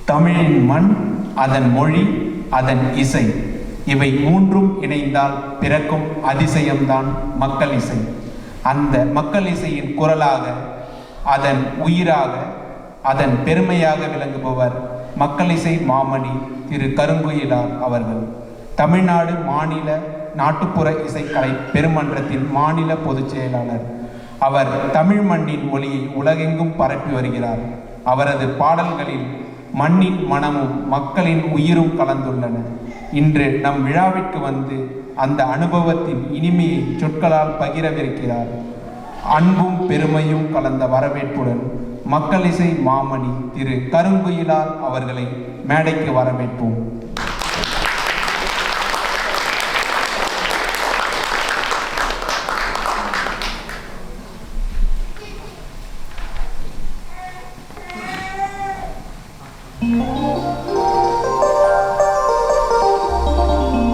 தமிழின் மண், அதன் மொழி, அதன் இசை, இவை மூன்றும் இணைந்தால் பிறக்கும் அதிசயம்தான் மக்கள் இசை. அந்த மக்கள் இசையின் குரலாக, அதன் உயிராக, அதன் பெருமையாக விளங்குபவர் மக்கள் இசை மாமணி திரு கருங்குயிலார் அவர்கள். தமிழ்நாடு மாநில நாட்டுப்புற இசைக்கலை பெருமன்றத்தின் மாநில பொதுச் செயலாளர். அவர் தமிழ் மண்ணின் ஒளியை உலகெங்கும் பரப்பி வருகிறார். அவரது பாடல்களில் மண்ணின் மனமும் மக்களின் உயிரும் கலந்துள்ளன. இன்று நம் விழாவிற்கு வந்து அந்த அனுபவத்தின் இனிமையை சொற்களால் பகிரவிருக்கிறார். அன்பும் பெருமையும் கலந்த வரவேற்புடன் மக்கள் இசை மாமணி திரு கருங்குயிலார் அவர்களை மேடைக்கு வரவேற்போம்.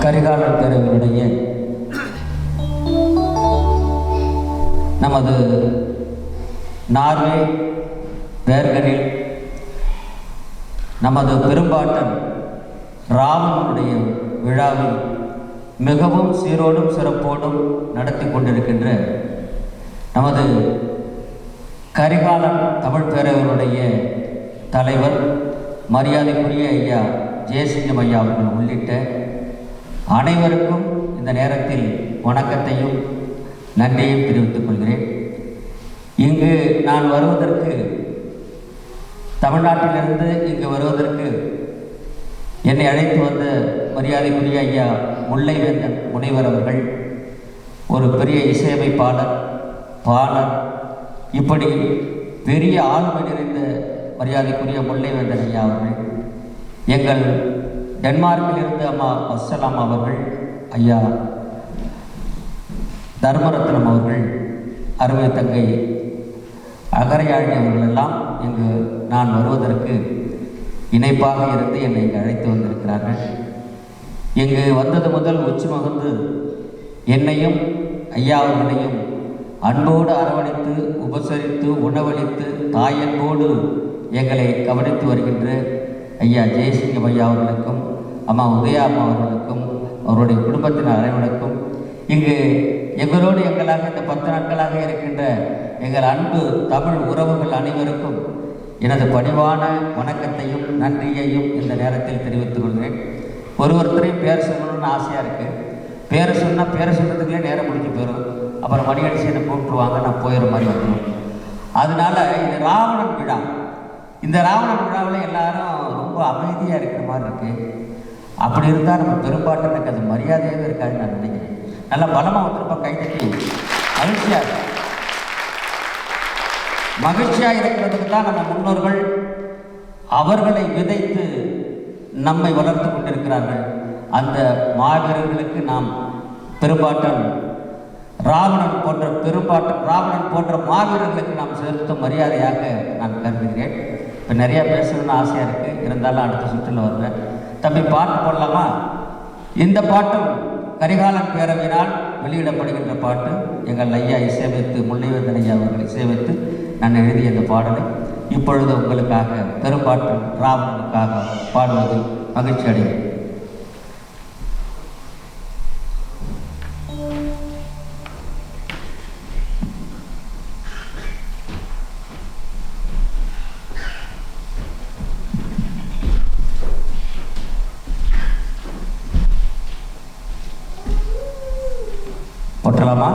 கரிகாலர் பேரவையினுடைய நமது நார்வே பேர்கனில் நமது பெரும்பாட்டன் ராமனுடைய விழாவை மிகவும் சீரோடும் சிறப்போடும் நடத்தி கொண்டிருக்கின்ற நமது கரிகாலன் தமிழ் பேரவையினுடைய தலைவர் மரியாதைக்குரிய ஐயா ஜெயசிங்கம் ஐயா அவர்கள் உள்ளிட்ட அனைவருக்கும் இந்த நேரத்தில் வணக்கத்தையும் நன்றியையும் தெரிவித்துக் கொள்கிறேன். இங்கு நான் வருவதற்கு, தமிழ்நாட்டிலிருந்து இங்கு வருவதற்கு என்னை அழைத்து வந்த மரியாதைக்குரிய ஐயா முல்லைவேந்தன் முனைவர் அவர்கள் ஒரு பெரிய இசையமைப்பாளர், பாடல், இப்படி பெரிய ஆளுமை நிறைந்த மரியாதைக்குரிய முல்லைவேந்தன் ஐயா அவர்கள், எங்கள் டென்மார்க்கில் இருந்து அம்மா அஸ்ஸலாம் அவர்கள், ஐயா தர்மரத்னம் அவர்கள், அருமை தங்கை அகரையாழி அவர்களெல்லாம் இங்கு நான் வருவதற்கு இணைப்பாக இருந்து என்னை இங்கு அழைத்து வந்திருக்கிறார்கள். இங்கு வந்தது முதல் உச்சி மகிழ்ந்து என்னையும் ஐயா அவர்களையும் அன்போடு அரவணைத்து உபசரித்து உணவளித்து தாயன்போடு எங்களை கவனித்து வருகின்ற ஐயா ஜெயசிங்கம் ஐயா அவர்களுக்கும் அம்மா உதயா அம்மா அவர்களுக்கும் அவருடைய குடும்பத்தினர் அனைவருக்கும் இங்கு எங்களோடு எங்களாக இந்த 10 நாட்களாக இருக்கின்ற எங்கள் அன்பு தமிழ் உறவுகள் அனைவருக்கும் எனது பணிவான வணக்கத்தையும் நன்றியையும் இந்த நேரத்தில் தெரிவித்துக் கொள்கிறேன். ஒருத்தரையும் பேர் சொல்லணும்னு ஆசையாக இருக்குது. பேரை சொன்னால் பேரை சொல்கிறதுக்குள்ளே நேரம் முடிஞ்சு போயிடும். அப்புறம் மணி அடிச்சு என்னை கூப்பிட்டுருவாங்க, நான் போயிடுற மாதிரி வந்துடும். அதனால் இது ராவணன் விழா. இந்த ராவணன் விழாவில் எல்லாரும் ரொம்ப அமைதியாக இருக்கிற மாதிரி இருக்குது. அப்படி இருந்தால் நம்ம பெரும்பாட்டனுக்கு அது மரியாதையாகவே இருக்காதுன்னு நான் நினைக்கிறேன். நல்லா பலமாக வந்திருப்போம், கைதட்டி மகிழ்ச்சியாக மகிழ்ச்சியாக இருக்கிறதுக்கு தான் நம்ம முன்னோர்கள் அவர்களை விதைத்து நம்மை வளர்த்து கொண்டிருக்கிறார்கள். அந்த மாவீரர்களுக்கு நாம் பெரும்பாட்டன் ராவணன் போன்ற மாவீரர்களுக்கு நாம் செலுத்தும் மரியாதையாக நான் கருதுகிறேன். இப்போ நிறையா பேசணும்னு ஆசையாக இருக்குது, இருந்தாலும் அடுத்த சுற்றில் வருவேன். தம்பி பாட்டு போடலாமா? இந்த பாட்டும் கரிகாலன் பேரவையினால் வெளியிடப்படுகின்ற பாட்டு. எங்கள் ஐயா இசையமைத்து, முல்லைவேந்தன் ஐயா அவர்கள் இசையமைத்து நான் எழுதிய இந்த பாடலை இப்பொழுது உங்களுக்காக பெரும்பாட்டு ராவணனுக்காக பாடுவதில் மகிழ்ச்சி அடைகிறேன். போற்றலாமா?